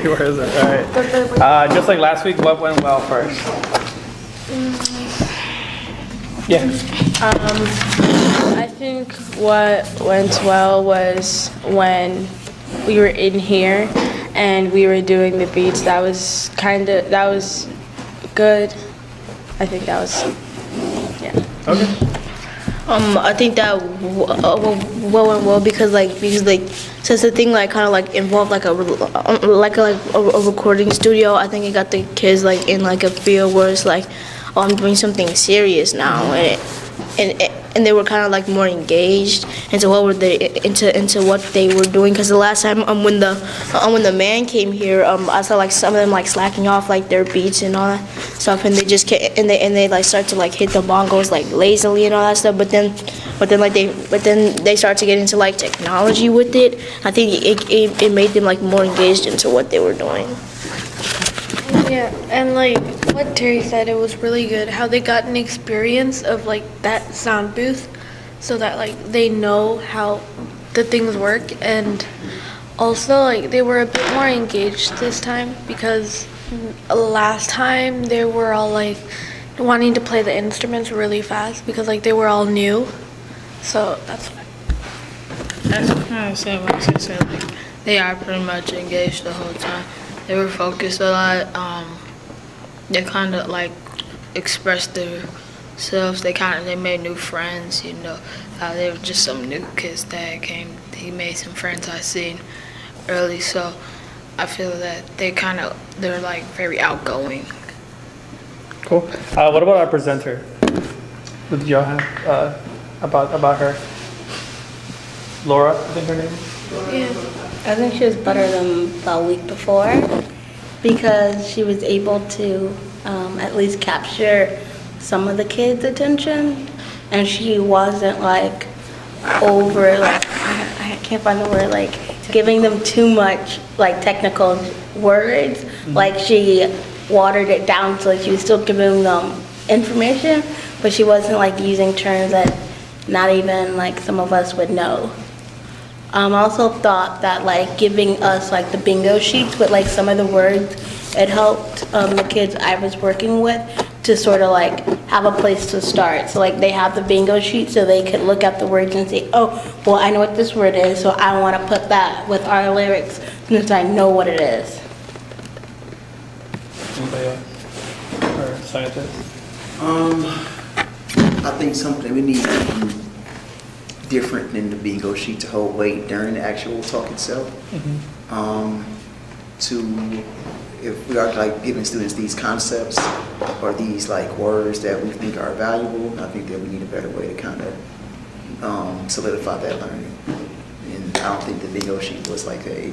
Where is it? All right. Just like last week, what went well first? Yeah. I think what went well was when we were in here and we were doing the beats. That was good. I think that was, yeah. Okay. I think that went well because since the thing kind of involved a recording studio, I think it got the kids in a feel where it's oh, I'm doing something serious now, and they were kind of more engaged into into what they were doing. Because the last time when the man came here, I saw some of them slacking off their beats and all that stuff, and they just and they start to hit the bongos lazily and all that stuff. But then they start to get into technology with it. I think it made them more engaged into what they were doing. Yeah, and what Terry said, it was really good how they got an experience of that sound booth, so that they know how the things work, and also they were a bit more engaged this time because last time they were all wanting to play the instruments really fast because they were all new, so that's why. That's kind of the same what I said. They are pretty much engaged the whole time. They were focused a lot. They kind of expressed themselves. They made new friends. They were just some new kids that came. He made some friends I seen early. So I feel that they're very outgoing. Cool. What about our presenter? What did y'all have about her? Laura, I think her name is? Yeah. I think she was better than the week before because she was able to at least capture some of the kids' attention, and she wasn't over I can't find the word giving them too much technical words. Mm-hmm. She watered it down so she was still giving them information, but she wasn't using terms that not even some of us would know. I also thought that giving us the bingo sheets with some of the words, it helped the kids I was working with to sort of have a place to start. So they have the bingo sheet so they could look at the words and say, oh, well, I know what this word is, so I want to put that with our lyrics since I know what it is. Anybody else? Or scientists? I think something we need to do different than the bingo sheet to hold weight during the actual talk itself. Mm-hmm. If we are giving students these concepts or these words that we think are valuable, I think that we need a better way to kind of solidify that learning. And I don't think the bingo sheet was a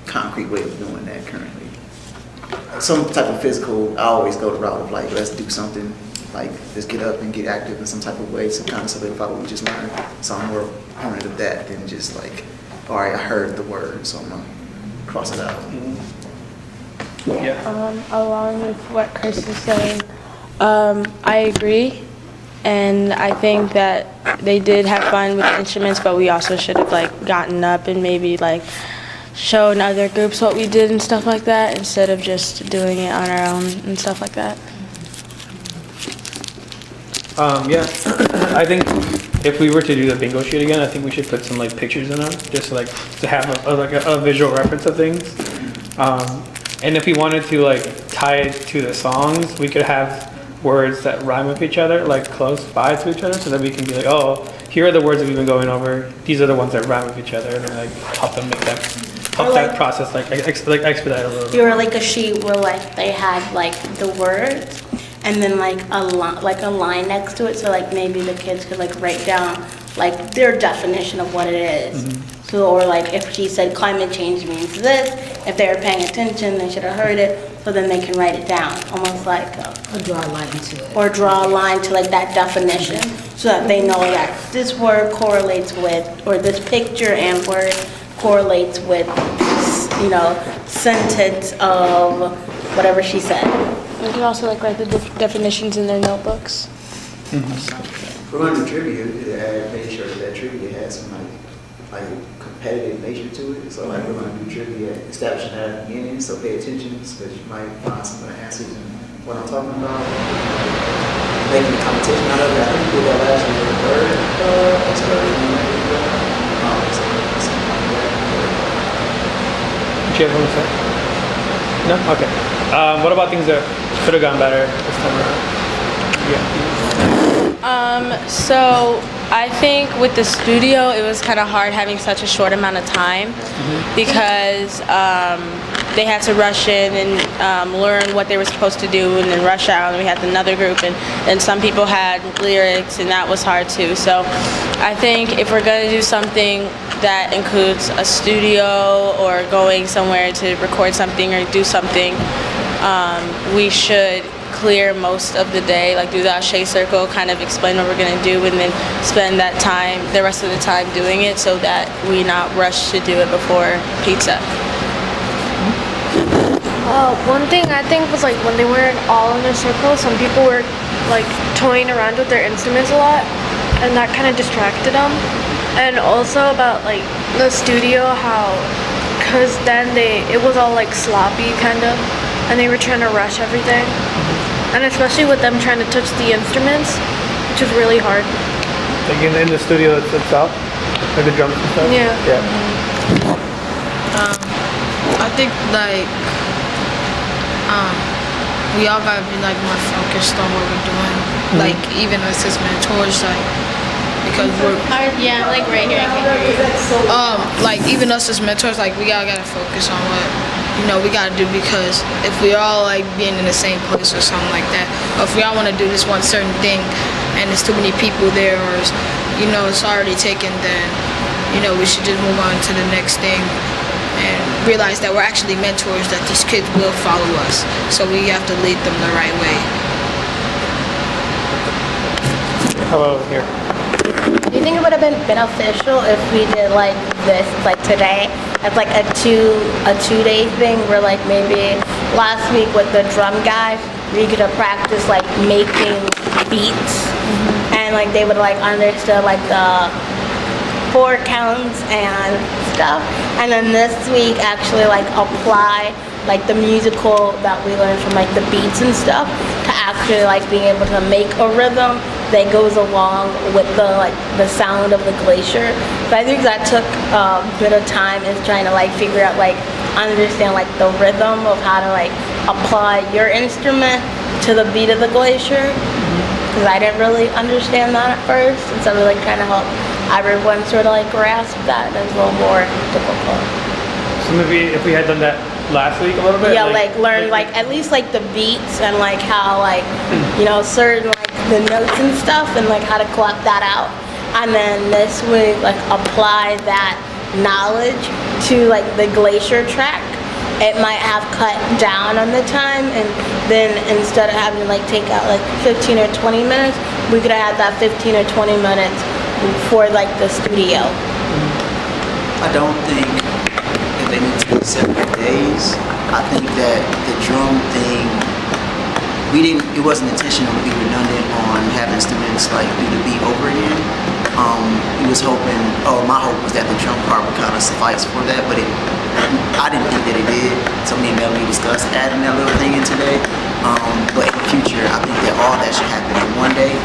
concrete way of doing that currently. Some type of physical, I always go the route of let's do something. Let's get up and get active in some type of way to kind of solidify what we just learned. So I'm more proponent of that than just all right, I heard the word, so I'm gonna cross it out. Mm-hmm. Yeah. Along with what Chris is saying, I agree, and I think that they did have fun with the instruments, but we also should have gotten up and maybe shown other groups what we did and stuff like that instead of just doing it on our own and stuff like that. Yeah, I think if we were to do the bingo sheet again, I think we should put some pictures in them, just to have a visual reference of things. And if we wanted to tie it to the songs, we could have words that rhyme with each other, close by to each other, so that we can be oh, here are the words that we've been going over. These are the ones that rhyme with each other, and then help them make that that process expedite a little bit. Or a sheet where they had the words and then a line next to it, so maybe the kids could write down their definition of what it is. Mm-hmm. So or if she said climate change means this, if they were paying attention they should have heard it, so then they can write it down, almost Or draw a line to it. or draw a line to that definition, so that they know that this word correlates with, or this picture and word correlates with, sentence of whatever she said. We could also write the definitions in their notebooks. Mm-hmm. For learning trivia, made sure that trivia had some like a competitive nature to it. So like we're gonna do trivia, establishing that at the beginning, so pay attention because you might find some of the answers and what I'm talking about. Making a competition out of it. I think we did that last year with the bird, Do you have something to say? No? Okay. What about things that could have gone better this time around? Yeah. So I think with the studio, it was kind of hard having such a short amount of time because they had to rush in and learn what they were supposed to do and then rush out. And we had another group and some people had lyrics and that was hard too. So I think if we're going to do something that includes a studio or going somewhere to record something or do something, we should clear most of the day, like do the Ashe circle, kind of explain what we're going to do and then spend that time, the rest of the time doing it so that we not rush to do it before pizza. One thing I think was like when they weren't all in a circle, some people were like toying around with their instruments a lot, and that kind of distracted them. And also about like the studio, how, cause then it was all like sloppy kind of, and they were trying to rush everything, and especially with them trying to touch the instruments, which is really hard. Like in the studio itself, like the drums and stuff. Yeah. Yeah. I think like we all gotta be like more focused on what we're doing. Like even us as mentors, like because we're Yeah, like right here. like even us as mentors, like we all gotta focus on what we gotta do, because if we all like being in the same place or something like that, or if we all want to do this one certain thing and there's too many people there, or it's already taken, then we should just move on to the next thing and realize that we're actually mentors, that these kids will follow us, so we have to lead them the right way. How about over here? Do you think it would have been beneficial if we did like this, like today, as like a two-day thing, where like maybe last week with the drum guy, we could have practiced like making beats, and like they would like understood like the 4 counts and stuff, and then this week actually like apply like the musical that we learned from like the beats and stuff to actually like being able to make a rhythm that goes along with the sound of the glacier. So I think that took a bit of time, is trying to like figure out like understand like the rhythm of how to like apply your instrument to the beat of the glacier, because I didn't really understand that at first, and so we're like trying to help everyone sort of like grasp that, and it's a little more difficult. So maybe if we had done that last week a little bit? Yeah, like learn like at least like the beats and like how like certain like the notes and stuff, and like how to collect that out, and then this week like apply that knowledge to like the glacier track. It might have cut down on the time, and then instead of having to like take out like 15 or 20 minutes, we could have had that 15 or 20 minutes for like the studio. I don't think that they need to be separate days. I think that the drum thing, it wasn't intentional to be redundant on having students like do the beat over again. We was hoping, my hope was that the drum part would kind of suffice for that, but I didn't think that it did. So me and Melanie discussed adding that little thing in today. But in the future, I think that all that should happen in one day.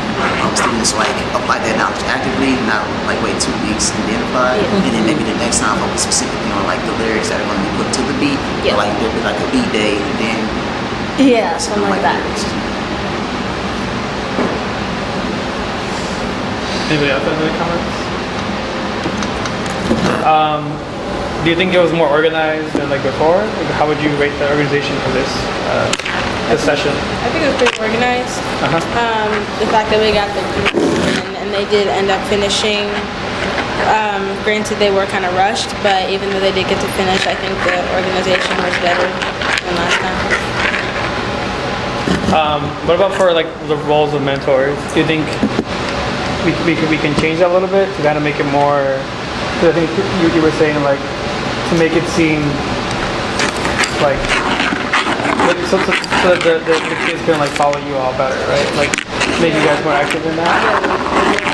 Students like apply that knowledge actively, not like wait 2 weeks and then apply. And then maybe the next time focus specifically on like the lyrics that are going to be put to the beat. Yeah. Like there'll be like a beat day, and then Something like that. lyrics. Anybody else have any comments? Do you think it was more organized than like before? Like, how would you rate the organization for this session? I think it was pretty organized. The fact that we got the group and they did end up finishing. Granted, they were kind of rushed, but even though they did get to finish, I think the organization was better than last time. What about for like the roles of mentors? Do you think we can change that a little bit to kind of make it more? Because I think you were saying like to make it seem like so that the kids can like follow you all better, right? Like make you guys more active in that.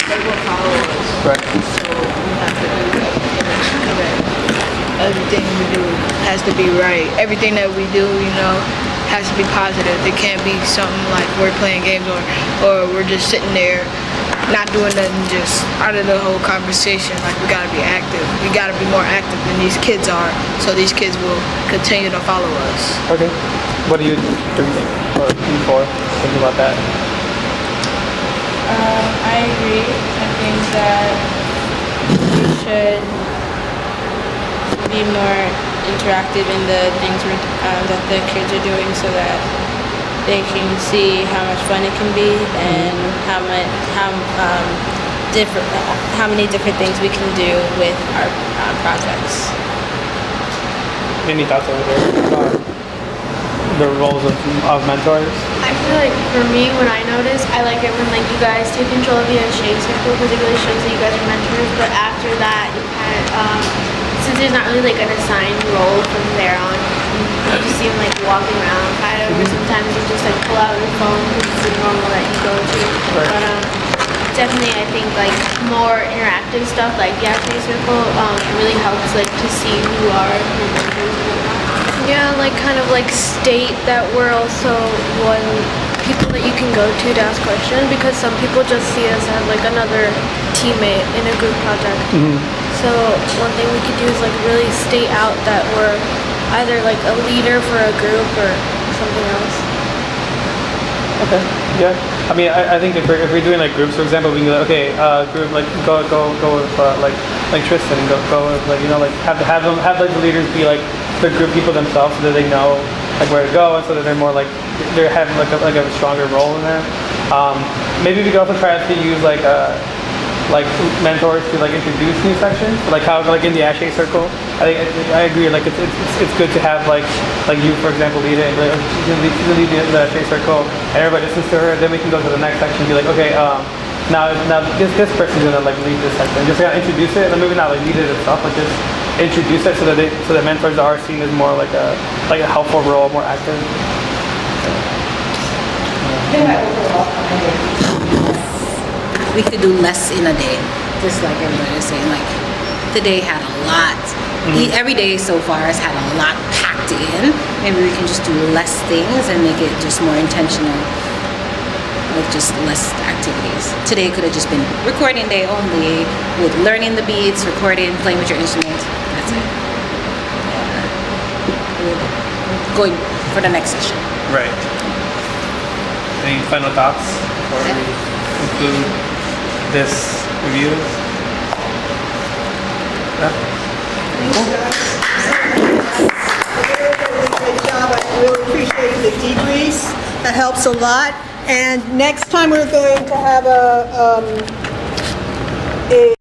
They will follow us. Right. So we have to do that. everything we do has to be right. Everything that we do, has to be positive. It can't be something like we're playing games or we're just sitting there not doing nothing, just out of the whole conversation. Like, we gotta be active. We gotta be more active than these kids are, so these kids will continue to follow us. Okay. What do you think? Or before think about that? I agree. I think that we should be more interactive in the things that the kids are doing, so that they can see how much fun it can be and how many different things we can do with our projects. Any thoughts over there? The roles of mentors? I feel like for me, when I notice, I like it when like you guys take control of the shade circle because it really shows that you guys are mentors. But after that, you kind of, since there's not really like an assigned role from there on, you just see them like walking around kind of, or sometimes you just like pull out your phone because it's the normal that you go to. Right. But definitely, I think like more interactive stuff like the shade circle really helps like to see who you are and who mentors and whatnot. Yeah, like kind of like state that we're also one people that you can go to ask questions, because some people just see us as like another teammate in a group project. So one thing we could do is like really state out that we're either like a leader for a group or something else. Okay. Yeah. I mean, I think if we're doing like groups, for example, we can go, okay, group, like go with like Tristan, go with like, like have like the leaders be like the group people themselves, so that they know like where to go, and so that they're more like they're having like a stronger role in there. Maybe we could also try to use like mentors to like introduce new sections, like how like in the Ashe circle. I agree. Like it's good to have like you, for example, lead it. Like, she's gonna lead the Ashe circle, and everybody listens to her. Then we can go to the next section and be like, okay, now this person's gonna like lead this section. Just gotta introduce it, and maybe not like lead it itself, but just introduce it so that mentors are seen as more like a helpful role, more active. We could do less in a day, just like everybody is saying. Like, today had a lot. Every day so far has had a lot packed in. Maybe we can just do less things and make it just more intentional with just less activities. Today could have just been recording day only, with learning the beats, recording, playing with your instrument. That's it. Going for the next session. Right. Any final thoughts before we conclude this review? Great job. I really appreciate the debriefs. That helps a lot. And next time we're going to have a